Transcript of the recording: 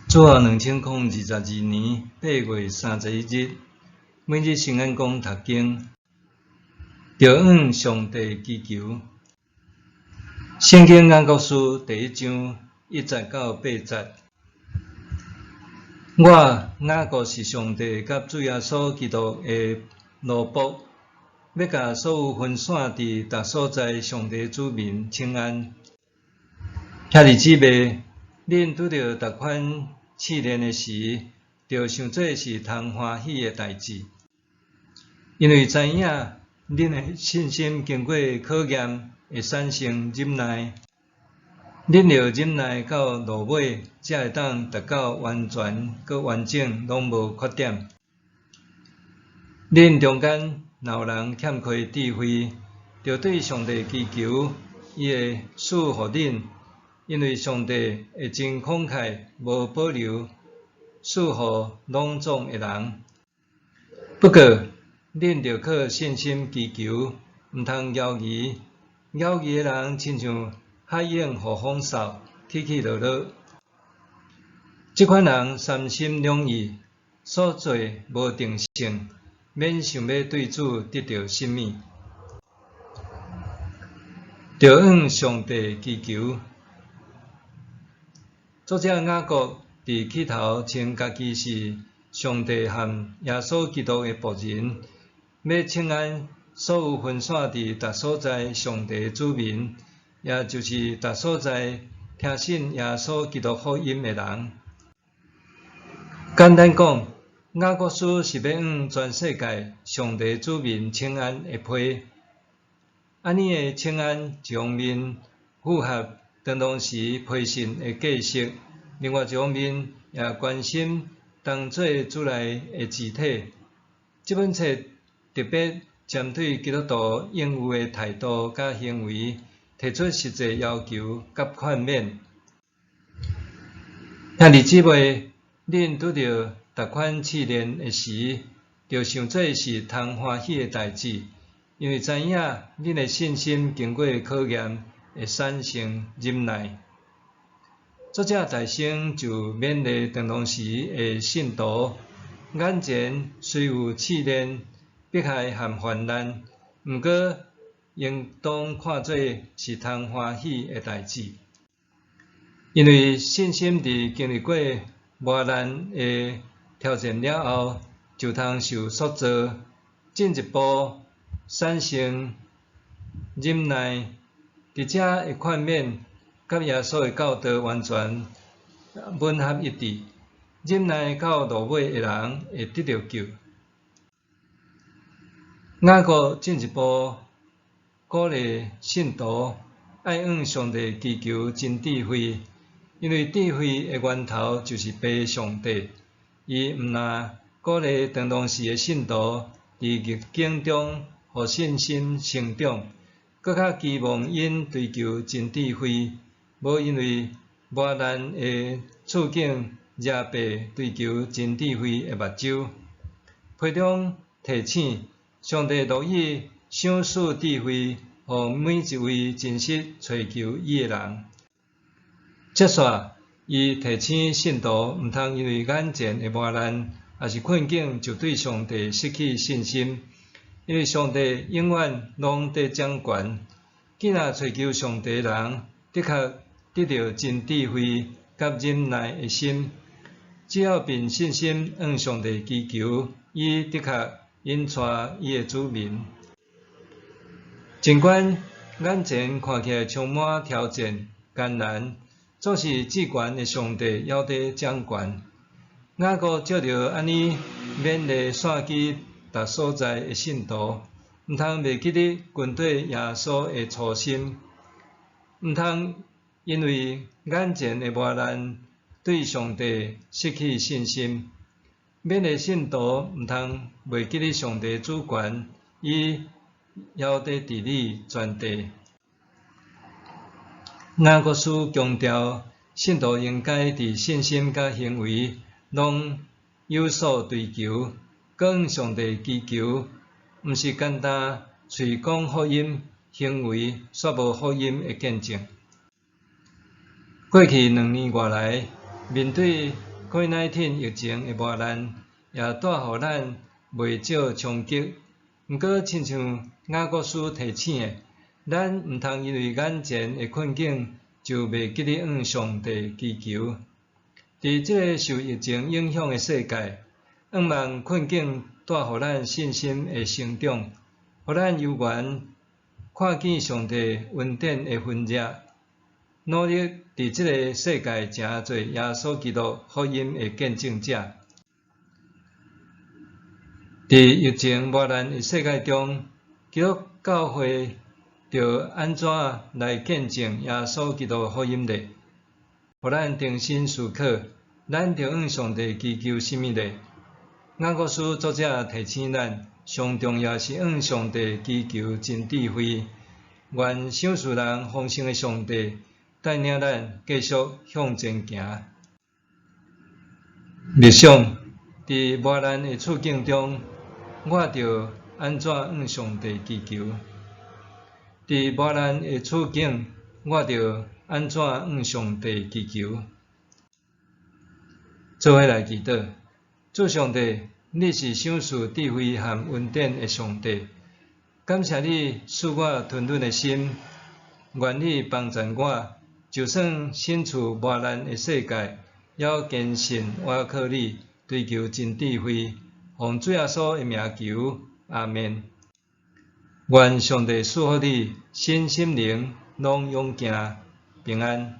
主后2022年8月31日，每日圣安宫读经，着向上帝祈求。圣经雅各书第1章1节到8节。我雅各是上帝甲主耶稣基督的奴仆，要甲所有分散伫逐所在上帝子民请安。兄弟姊妹，恁拄着逐款试炼的时，着想做是通欢喜的代志，因为知影恁的信心经过考验，会产生忍耐。恁着忍耐到落尾，才会当达到完全佮完整，拢无缺点。恁中间若有人欠缺智慧，着对上帝祈求，伊会赐互恁，因为上帝会真慷慨，无保留，赐互朗总的人。不过，恁着靠信心祈求，毋通犹豫。犹豫的人，亲像海涌互风扫，起起落落。即款人三心两意，所做无定性，免想要对主得到什么，着向上帝祈求。作者雅各伫起头称家己是上帝和耶稣基督的仆人，要请安所有分散伫逐所在上帝的子民，也就是逐所在听信耶稣基督福音的人。简单讲，雅各书是要向全世界上帝子民请安的批。安尼的请安，一方面符合当时批信的格式，另外一方面也关心当做主内的肢体。这本册特别针对基督徒应有的态度甲行为，提出实际要求甲劝勉。兄弟姊妹，恁拄着逐款试炼的时，着想做是通欢喜的代志，因为知影恁的信心经过考验，会产生忍耐。作者大声就勉励当时的信徒，眼前虽有试炼、迫害和患难，毋过应当看做是通欢喜的代志，因为信心伫经历过磨难的挑战了后，就通受塑造，进一步产生忍耐。伫遮会劝勉，甲耶稣的教导完全吻合一致。忍耐到落尾的人会得到救。雅各进一步鼓励信徒爱向上帝祈求真智慧，因为智慧的源头就是拜上帝。伊毋但鼓励当时的信徒伫逆境中互信心成长，搁较期望因追求真智慧，无因为磨难的处境惹白追求真智慧的目睭。批中提醒，上帝乐意赏赐智慧，互每一位真实追求伊的人。接续，伊提醒信徒毋通因为眼前的磨难也是困境，就对上帝失去信心，因为上帝永远拢在掌权。既然追求上帝的人，的确得到真智慧甲忍耐的心，只要凭信心向上帝祈求，伊的确引带伊的子民。尽管眼前看起来充满挑战、艰难，总是至悬的上帝还在掌权。雅各照着安尼勉励散去逐所在的信徒，毋通袂记得跟对耶稣的初心，毋通因为眼前的磨难对上帝失去信心。勉励信徒毋通袂记得上帝主权，伊还在治理全地。雅各书强调，信徒应该伫信心甲行为拢有所追求，向上帝祈求，毋是简单嘴讲福音，行为却无福音的见证。过去2年外来，面对 COVID-19 疫情的磨难，也带予咱袂少冲击。毋过，亲像雅各书提醒的，咱毋通因为眼前的困境就袂记得向上帝祈求。伫即个受疫情影响的世界，望困境带予咱信心的成长，互咱犹原看见上帝恩典的分热，努力伫即个世界成做耶稣基督福音的见证者。伫疫情磨难的世界中，基督教会着安怎来见证耶稣基督福音呢？互咱重新思考，咱着向上帝祈求甚物呢？雅各书作者提醒咱，上重要是向上帝祈求真智慧。愿赏赐人丰盛的上帝带领咱继续向前行。默想，伫磨难的处境中，我着安怎向上帝祈求？伫磨难的处境，我着安怎向上帝祈求？做伙来祈祷，主上帝，你是赏赐智慧和恩典的上帝。感谢你赐我吞忍的心，愿你帮助我，就算身处磨难的世界，也要坚信我靠你，追求真智慧。奉主耶稣的名求，阿们。愿上帝赐福你身心灵拢勇健平安。